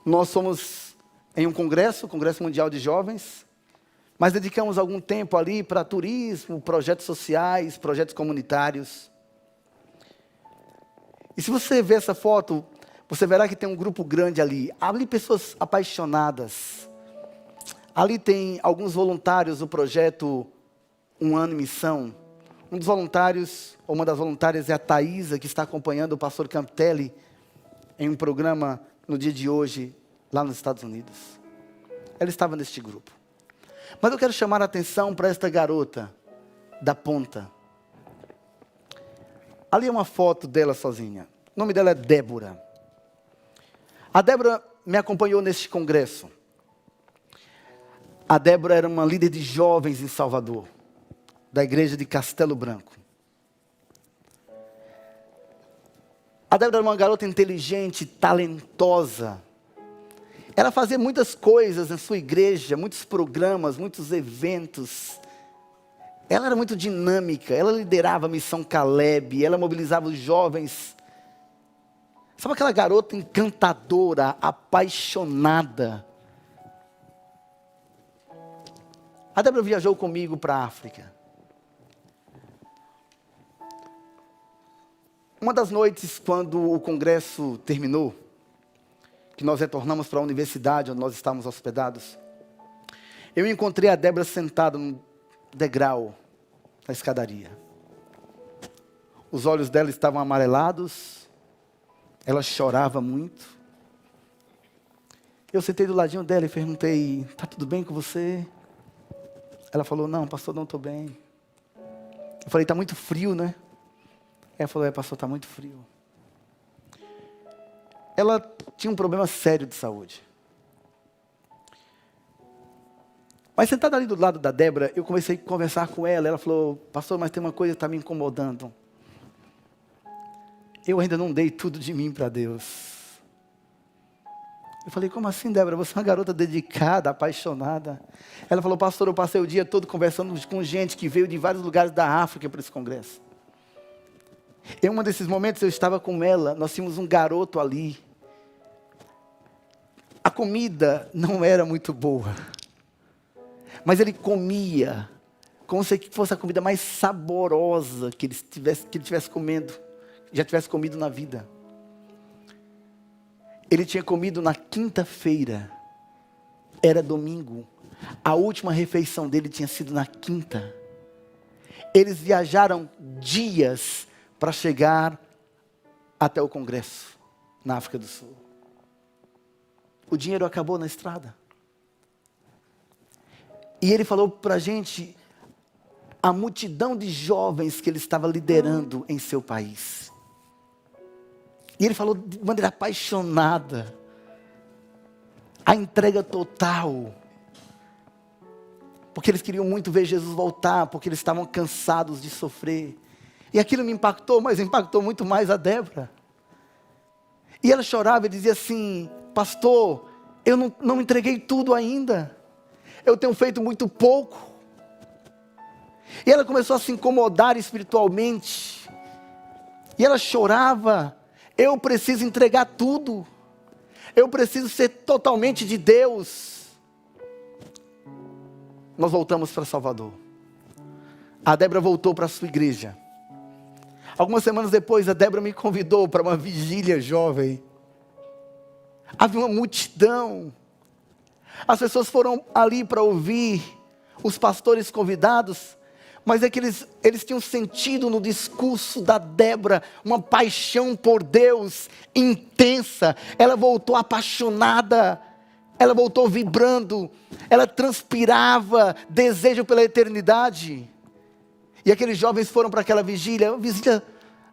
Nós fomos em um congresso, o Congresso Mundial de Jovens, Mas dedicamos algum tempo ali para turismo, projetos sociais, projetos comunitários. E se você ver essa foto, você verá que tem um grupo grande ali. Ali pessoas apaixonadas. Ali tem alguns voluntários do projeto Um Ano em Missão. Um dos voluntários, ou uma das voluntárias é a Thaisa, que está acompanhando o pastor Campitelli em um programa no dia de hoje, lá nos Estados Unidos. Ela estava neste grupo. Mas eu quero chamar a atenção para esta garota da ponta. Ali é uma foto dela sozinha. O nome dela é Débora. A Débora me acompanhou neste congresso. A Débora era uma líder de jovens em Salvador, da igreja de Castelo Branco. A Débora era uma garota inteligente, talentosa. Ela fazia muitas coisas na sua igreja, muitos programas, muitos eventos. Ela era muito dinâmica, ela liderava a Missão Caleb, ela mobilizava os jovens. Sabe aquela garota encantadora, apaixonada? A Débora viajou comigo para a África. Uma das noites, quando o congresso terminou, que nós retornamos para a universidade onde nós estávamos hospedados, eu encontrei a Débora sentada no degrau da escadaria. Os olhos dela estavam amarelados, ela chorava muito. Eu sentei do ladinho dela e perguntei: "Tá tudo bem com você?" Ela falou: "Não, pastor, não estou bem." Eu falei: "Está muito frio, né?" Ela falou: "Pastor, está muito frio." Ela tinha um problema sério de saúde. Mas sentada ali do lado da Débora, eu comecei a conversar com ela. Ela falou: "Pastor, mas tem uma coisa que está me incomodando. Eu ainda não dei tudo de mim para Deus." Eu falei: "Como assim, Débora? Você é uma garota dedicada, apaixonada." Ela falou: "Pastor, eu passei o dia todo conversando com gente que veio de vários lugares da África para esse congresso. Em um desses momentos eu estava com ela, nós tínhamos um garoto ali. A comida não era muito boa, mas ele comia como se fosse a comida mais saborosa que ele tivesse comendo, já tivesse comido na vida. Ele tinha comido na quinta-feira, era domingo, a última refeição dele tinha sido na quinta. Eles viajaram dias para chegar até o congresso, na África do Sul. O dinheiro acabou na estrada. E ele falou para a gente a multidão de jovens que ele estava liderando em seu país. E ele falou de maneira apaixonada, a entrega total. Porque eles queriam muito ver Jesus voltar, porque eles estavam cansados de sofrer. E aquilo me impactou, mas impactou muito mais a Débora. E ela chorava e dizia assim: "Pastor, eu não entreguei tudo ainda. Eu tenho feito muito pouco." E ela começou a se incomodar espiritualmente. E ela chorava: "Eu preciso entregar tudo. Eu preciso ser totalmente de Deus." Nós voltamos para Salvador. A Débora voltou para a sua igreja. Algumas semanas depois, a Débora me convidou para uma vigília jovem. Havia uma multidão. As pessoas foram ali para ouvir os pastores convidados, mas é que eles tinham sentido no discurso da Débora uma paixão por Deus intensa. Ela voltou apaixonada, ela voltou vibrando, ela transpirava desejo pela eternidade. E aqueles jovens foram para aquela vigília,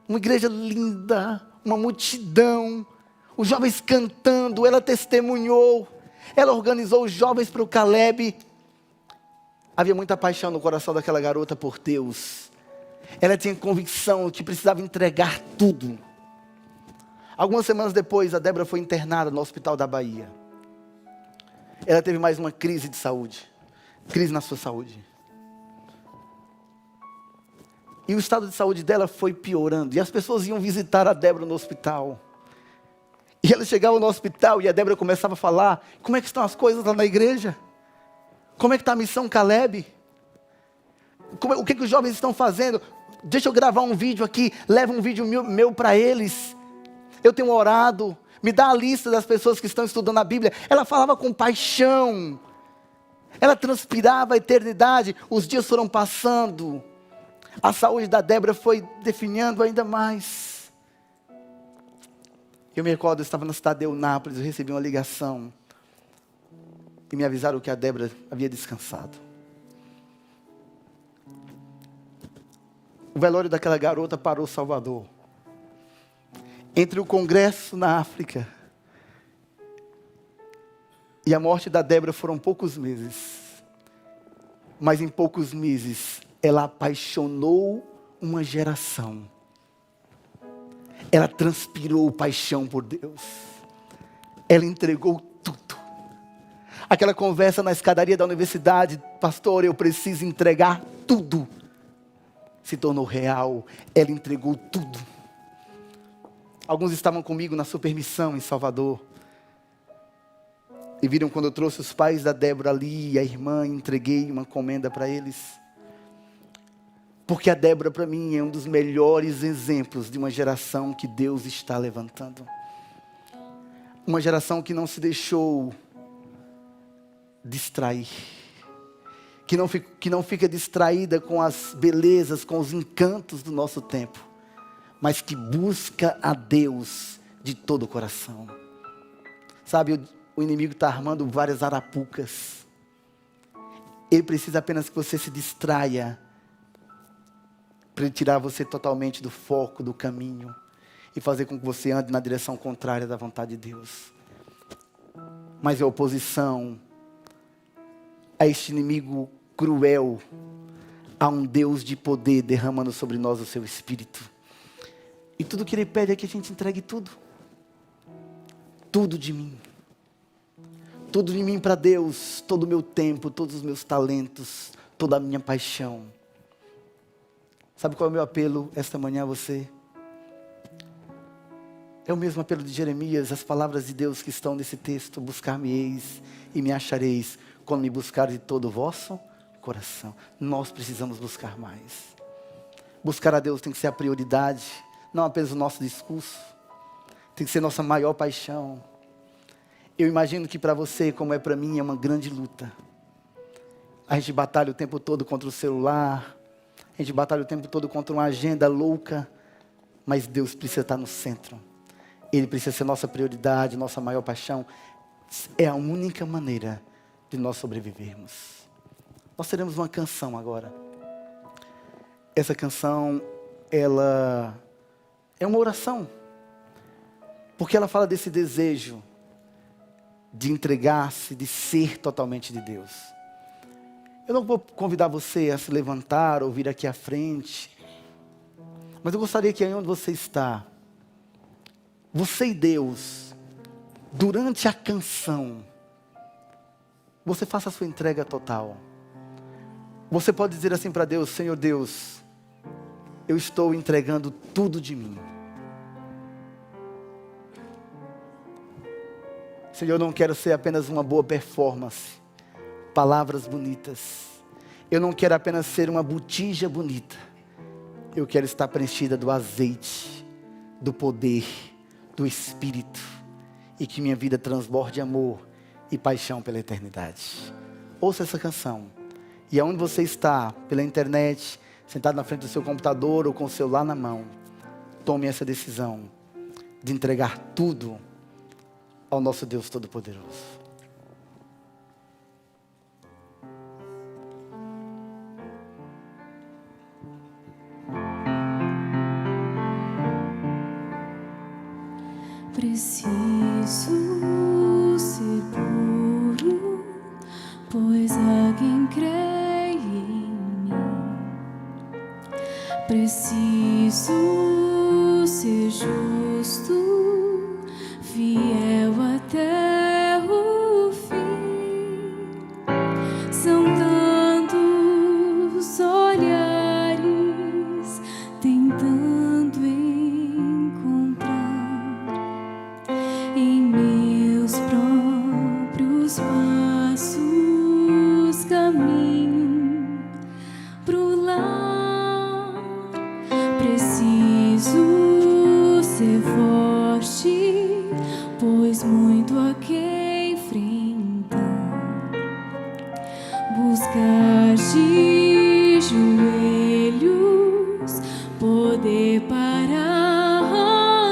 uma igreja linda, uma multidão, os jovens cantando, ela testemunhou, ela organizou os jovens para o Caleb. Havia muita paixão no coração daquela garota por Deus. Ela tinha convicção que precisava entregar tudo. Algumas semanas depois, a Débora foi internada no Hospital da Bahia. Ela teve mais uma crise de saúde, crise na sua saúde. E o estado de saúde dela foi piorando. E as pessoas iam visitar a Débora no hospital. E ela chegava no hospital e a Débora começava a falar: "Como é que estão as coisas lá na igreja? Como é que está a missão Caleb? O que os jovens estão fazendo? Deixa eu gravar um vídeo aqui, leva um vídeo meu para eles. Eu tenho orado, me dá a lista das pessoas que estão estudando a Bíblia. Ela falava com paixão, ela transpirava a eternidade. Os dias foram passando, a saúde da Débora foi definhando ainda mais. Eu me recordo, eu estava na cidade de Eunápolis, eu recebi uma ligação e me avisaram que a Débora havia descansado. O velório daquela garota parou Salvador. Entre o congresso na África e a morte da Débora foram poucos meses. Mas em poucos meses, ela apaixonou uma geração. Ela transpirou paixão por Deus. Ela entregou tudo. Aquela conversa na escadaria da universidade, pastor, eu preciso entregar tudo. Se tornou real, ela entregou tudo. Alguns estavam comigo na Supermissão em Salvador. E viram quando eu trouxe os pais da Débora ali, e a irmã, entreguei uma encomenda para eles. Porque a Débora para mim é um dos melhores exemplos de uma geração que Deus está levantando. Uma geração que não se deixou distrair. Que não fica distraída com as belezas, com os encantos do nosso tempo, mas que busca a Deus de todo o coração. Sabe, o inimigo está armando várias arapucas. Ele precisa apenas que você se distraia, para ele tirar você totalmente do foco, do caminho, e fazer com que você ande na direção contrária da vontade de Deus. Mas a oposição a este inimigo cruel, há um Deus de poder derramando sobre nós o seu Espírito. E tudo que Ele pede é que a gente entregue tudo. Tudo de mim. Tudo de mim para Deus. Todo o meu tempo, todos os meus talentos, toda a minha paixão. Sabe qual é o meu apelo esta manhã a você? É o mesmo apelo de Jeremias, as palavras de Deus que estão nesse texto. Buscar-me-eis e me achareis, quando me buscar de todo o vosso coração. Nós precisamos buscar mais. Buscar a Deus tem que ser a prioridade, não apenas o nosso discurso. Tem que ser nossa maior paixão. Eu imagino que para você, como é para mim, é uma grande luta. A gente batalha o tempo todo contra o celular. A gente batalha o tempo todo contra uma agenda louca. Mas Deus precisa estar no centro. Ele precisa ser nossa prioridade, nossa maior paixão. É a única maneira de nós sobrevivermos. Nós teremos uma canção agora. Essa canção, ela é uma oração. Porque ela fala desse desejo de entregar-se, de ser totalmente de Deus. Eu não vou convidar você a se levantar ou vir aqui à frente. Mas eu gostaria que aí onde você está, você e Deus, durante a canção, você faça a sua entrega total. Você pode dizer assim para Deus: Senhor Deus, eu estou entregando tudo de mim. Senhor, eu não quero ser apenas uma boa performance, palavras bonitas. Eu não quero apenas ser uma botija bonita. Eu quero estar preenchida do azeite, do poder, do Espírito. E que minha vida transborde amor e paixão pela eternidade. Ouça essa canção. E aonde você está, pela internet, sentado na frente do seu computador ou com o celular na mão, tome essa decisão de entregar tudo ao nosso Deus Todo-Poderoso. Preciso ser puro, pois há quem crê em mim. Preciso ser justo, fiel até o fim. São tantos olhares tentando encontrar em meus próprios passos Preciso ser forte, pois muito a que enfrentar. Buscar de joelhos poder para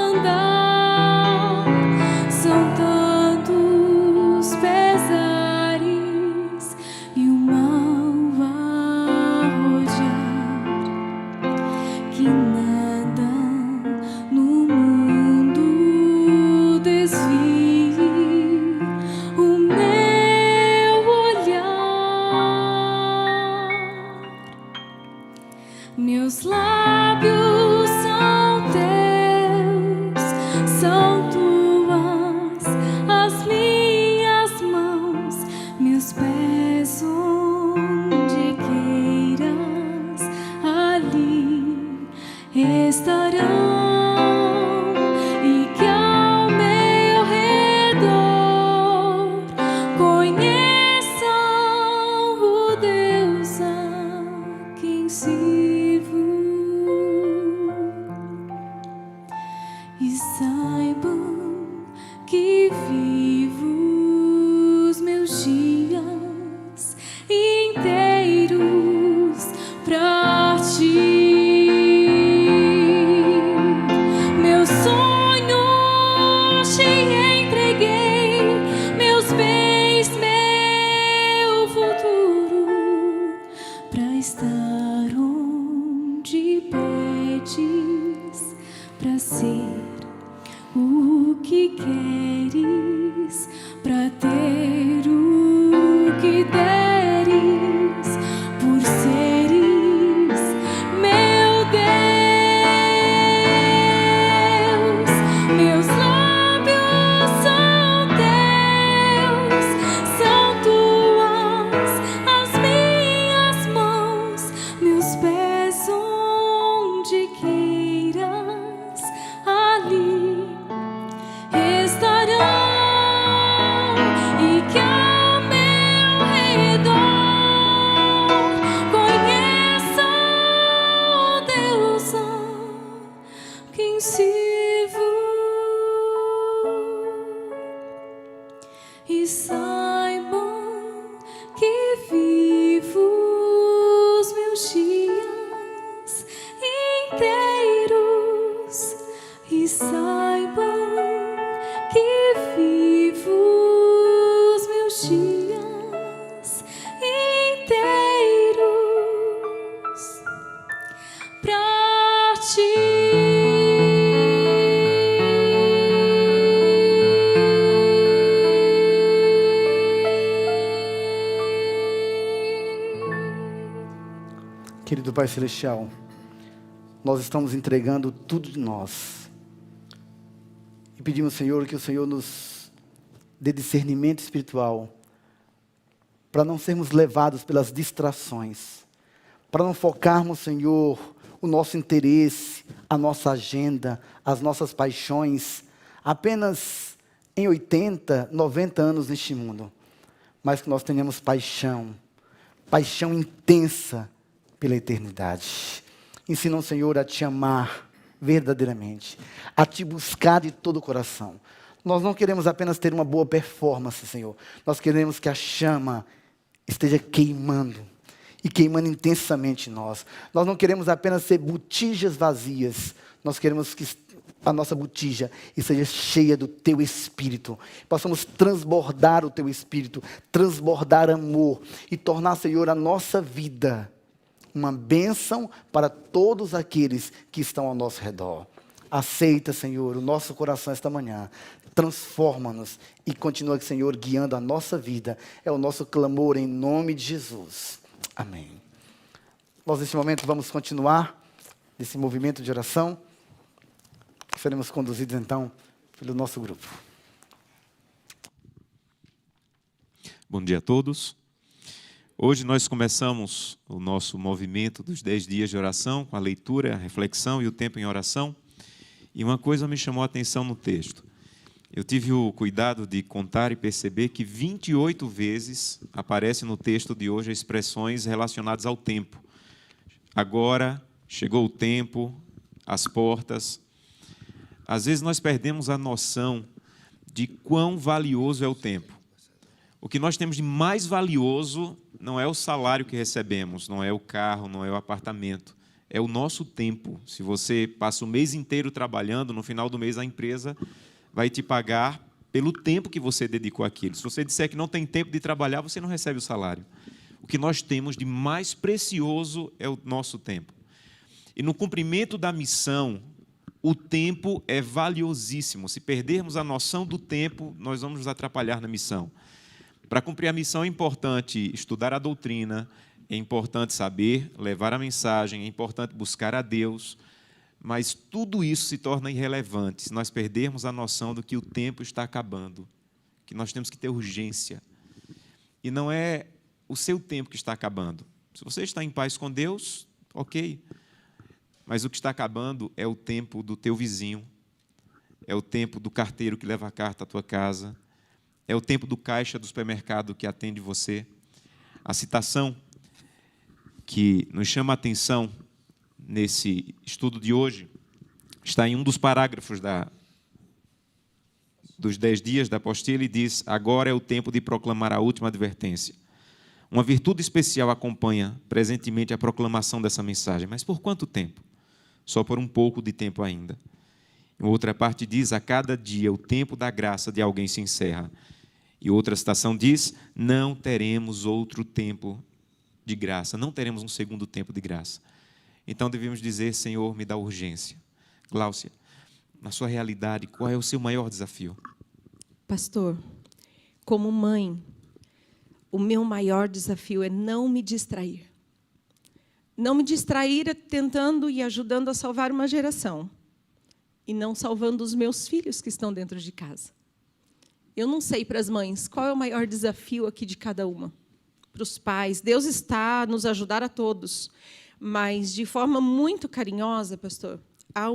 andar. São tantos pesares e o mal vai rodear, que nada no mundo desvie o meu olhar. Meus lábios são teus, são tuas as minhas mãos, meus pés onde queiras, ali estarão, e que ao meu redor conheçam o Deus a quem sirvo, e saibam que vivo os meus dias inteiros pra ti. Meus sonhos te entreguei, meus bens, meu futuro, pra estar onde pedes, pra ser o que queres, pra ter o que deres, por seres meu Deus. Meus lábios são teus, são tuas as minhas mãos, meus pés onde queiras, ali estarão, e que ao meu redor conheça o Deus a quem sirvo, e saibam que vivo os meus dias inteiros, e saibam que vivo os meus dias inteiros pra ti. Querido Pai Celestial, nós estamos entregando tudo de nós. E pedimos, Senhor, que o Senhor nos dê discernimento espiritual, para não sermos levados pelas distrações, para não focarmos, Senhor, o nosso interesse, a nossa agenda, as nossas paixões, apenas em 80, 90 anos neste mundo, mas que nós tenhamos paixão intensa pela eternidade. Ensina, Senhor, a te amar verdadeiramente, a te buscar de todo o coração. Nós não queremos apenas ter uma boa performance, Senhor. Nós queremos que a chama esteja queimando, e queimando intensamente em nós. Nós não queremos apenas ser botijas vazias. Nós queremos que a nossa botija esteja cheia do Teu Espírito. Possamos transbordar o Teu Espírito, transbordar amor, e tornar, Senhor, a nossa vida uma bênção para todos aqueles que estão ao nosso redor. Aceita, Senhor, o nosso coração esta manhã. Transforma-nos e continua, Senhor, guiando a nossa vida. É o nosso clamor em nome de Jesus. Amém. Nós, neste momento, vamos continuar nesse movimento de oração. Seremos conduzidos, então, pelo nosso grupo. Bom dia a todos. Hoje nós começamos o nosso movimento dos 10 dias de oração, com a leitura, a reflexão e o tempo em oração. E uma coisa me chamou a atenção no texto. Eu tive o cuidado de contar e perceber que 28 vezes aparece no texto de hoje expressões relacionadas ao tempo. Agora, chegou o tempo, as portas. Às vezes nós perdemos a noção de quão valioso é o tempo. O que nós temos de mais valioso não é o salário que recebemos, não é o carro, não é o apartamento, é o nosso tempo. Se você passa o mês inteiro trabalhando, no final do mês a empresa vai te pagar pelo tempo que você dedicou àquilo. Se você disser que não tem tempo de trabalhar, você não recebe o salário. O que nós temos de mais precioso é o nosso tempo. E no cumprimento da missão, o tempo é valiosíssimo. Se perdermos a noção do tempo, nós vamos nos atrapalhar na missão. Para cumprir a missão é importante estudar a doutrina, é importante saber levar a mensagem, é importante buscar a Deus, mas tudo isso se torna irrelevante se nós perdermos a noção do que o tempo está acabando, que nós temos que ter urgência. E não é o seu tempo que está acabando. Se você está em paz com Deus, ok. Mas o que está acabando é o tempo do teu vizinho, é o tempo do carteiro que leva a carta à tua casa, é o tempo do caixa do supermercado que atende você. A citação que nos chama a atenção nesse estudo de hoje está em um dos parágrafos dos 10 dias da apostila e diz: agora é o tempo de proclamar a última advertência. Uma virtude especial acompanha presentemente a proclamação dessa mensagem. Mas por quanto tempo? Só por um pouco de tempo ainda. Em outra parte diz: a cada dia o tempo da graça de alguém se encerra. E outra citação diz: não teremos outro tempo de graça, não teremos um segundo tempo de graça. Então devemos dizer: Senhor, me dá urgência. Gláucia, na sua realidade, qual é o seu maior desafio? Pastor, como mãe, o meu maior desafio é não me distrair. Não me distrair tentando e ajudando a salvar uma geração e não salvando os meus filhos que estão dentro de casa. Eu não sei para as mães qual é o maior desafio aqui de cada uma. Para os pais, Deus está a nos ajudar a todos, mas de forma muito carinhosa, pastor, há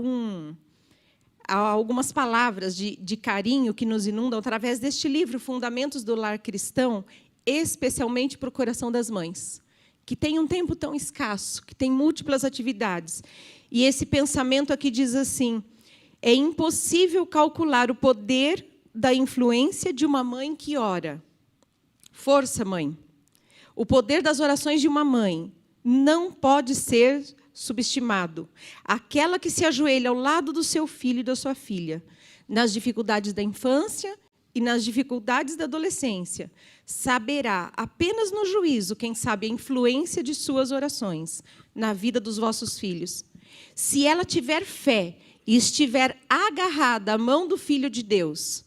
algumas palavras de carinho que nos inundam através deste livro, Fundamentos do Lar Cristão, especialmente para o coração das mães, que tem um tempo tão escasso, que tem múltiplas atividades. E esse pensamento aqui diz assim: é impossível calcular o poder da influência de uma mãe que ora. Força, mãe. O poder das orações de uma mãe não pode ser subestimado. Aquela que se ajoelha ao lado do seu filho e da sua filha, nas dificuldades da infância e nas dificuldades da adolescência, saberá apenas no juízo, quem sabe, a influência de suas orações na vida dos vossos filhos. Se ela tiver fé e estiver agarrada à mão do Filho de Deus,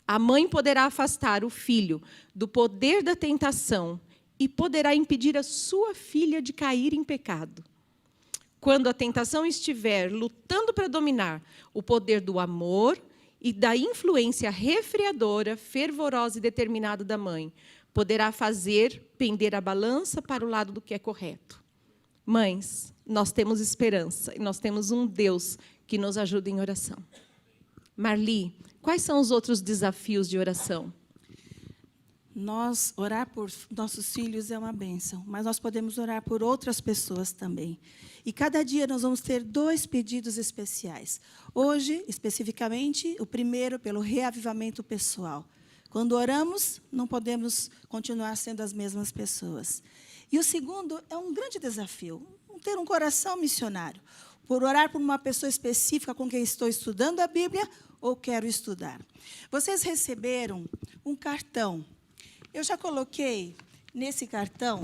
a mãe poderá afastar o filho do poder da tentação e poderá impedir a sua filha de cair em pecado. Quando a tentação estiver lutando para dominar, o poder do amor e da influência refreadora, fervorosa e determinada da mãe poderá fazer pender a balança para o lado do que é correto. Mães, nós temos esperança e nós temos um Deus que nos ajuda em oração. Marli, quais são os outros desafios de oração? Orar por nossos filhos é uma bênção, mas nós podemos orar por outras pessoas também. E cada dia nós vamos ter 2 pedidos especiais. Hoje, especificamente, o primeiro pelo reavivamento pessoal. Quando oramos, não podemos continuar sendo as mesmas pessoas. E o segundo é um grande desafio, ter um coração missionário, por orar por uma pessoa específica com quem estou estudando a Bíblia ou quero estudar. Vocês receberam um cartão. Eu já coloquei nesse cartão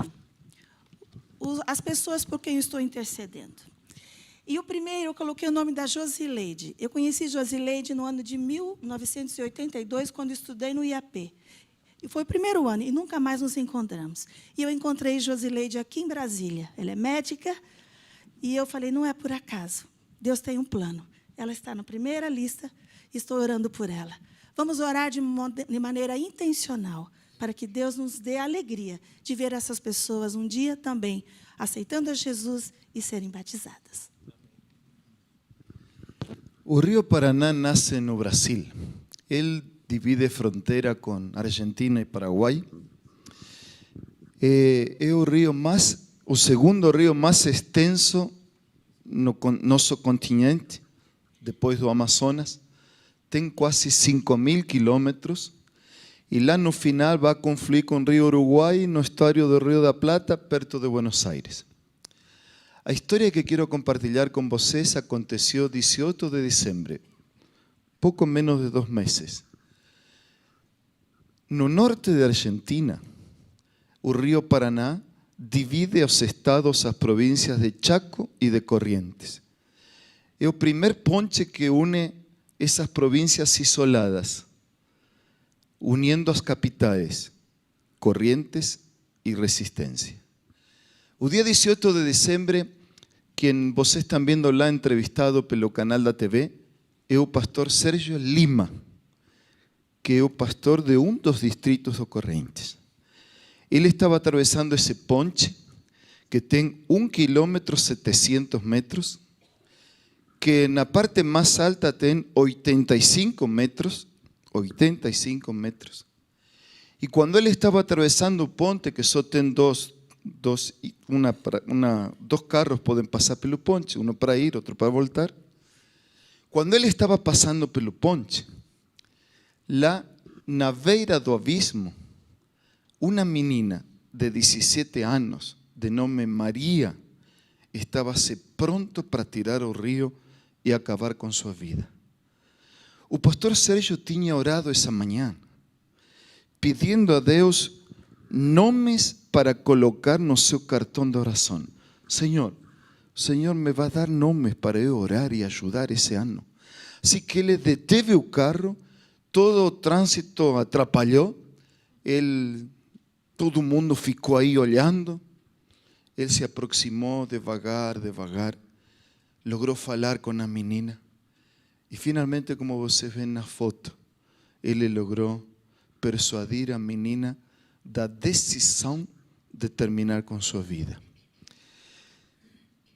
as pessoas por quem eu estou intercedendo. E o primeiro, eu coloquei o nome da Josileide. Eu conheci Josileide no ano de 1982, quando estudei no IAP. E foi o primeiro ano, e nunca mais nos encontramos. E eu encontrei Josileide aqui em Brasília. Ela é médica, e eu falei, não é por acaso. Deus tem um plano. Ela está na primeira lista, estou orando por ela. Vamos orar de maneira intencional, para que Deus nos dê a alegria de ver essas pessoas um dia também aceitando a Jesus e serem batizadas. O Rio Paraná nasce no Brasil. Ele divide fronteira com Argentina e Paraguai. É o segundo rio mais extenso no nosso continente, depois do Amazonas, tem quase 5.000 quilômetros, e lá no final vai confluir com o Rio Uruguai, no estuário do Rio da Plata, perto de Buenos Aires. A história que quero compartilhar com vocês aconteceu 18 de dezembro, pouco menos de 2 meses. No norte de Argentina, o Rio Paraná divide os estados, as províncias de Chaco e de Corrientes. É o primeiro ponte que une essas províncias isoladas, unindo as capitais, Corrientes e Resistência. O dia 18 de dezembro, quem vocês estão vendo lá entrevistado pelo canal da TV, é o pastor Sérgio Lima, que é o pastor de dos distritos do Corrientes. Ele estava atravessando esse ponte, que tem 1 quilômetro 700 metros, que na parte mais alta tem 85 metros, e quando ele estava atravessando o ponte, que só tem dois carros podem passar pelo ponte, um para ir, outro para voltar. Quando ele estava passando pelo ponte, lá na beira do abismo, uma menina de 17 anos, de nome Maria, estava-se pronto para tirar ao rio e acabar com sua vida. O pastor Sérgio tinha orado essa manhã, pedindo a Deus nomes para colocar no seu cartão de oração. Senhor, o Senhor me vai dar nomes para eu orar e ajudar esse ano. Assim que ele deteve o carro, todo o trânsito atrapalhou, todo mundo ficou aí olhando, ele se aproximou devagar, logrou falar com a menina, e finalmente, como você vê na foto, ele logrou persuadir a menina da decisão de terminar com sua vida.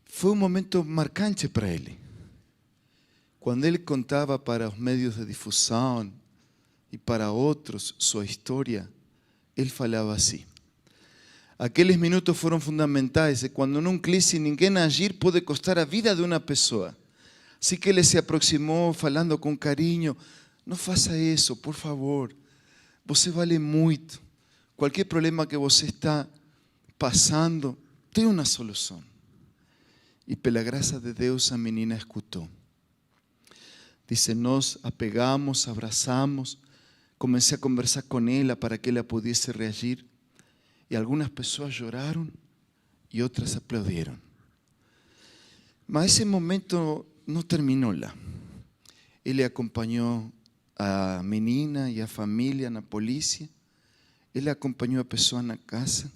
Foi um momento marcante para ele. Quando ele contava para os meios de difusão e para outros sua história, ele falava assim: aqueles minutos foram fundamentais, e quando num crise ninguém agir pode custar a vida de uma pessoa. Assim que ele se aproximou falando com carinho: não faça isso, por favor, você vale muito. Qualquer problema que você está passando, tem uma solução. E pela graça de Deus a menina escutou. Dice, nós a pegamos, abraçamos, comecei a conversar com ela para que ela pudesse reagir. E algumas pessoas choraram e outras aplaudiram. Mas esse momento não terminou lá. Ele acompanhou a menina e a família na polícia. Ele acompanhou a pessoa na casa.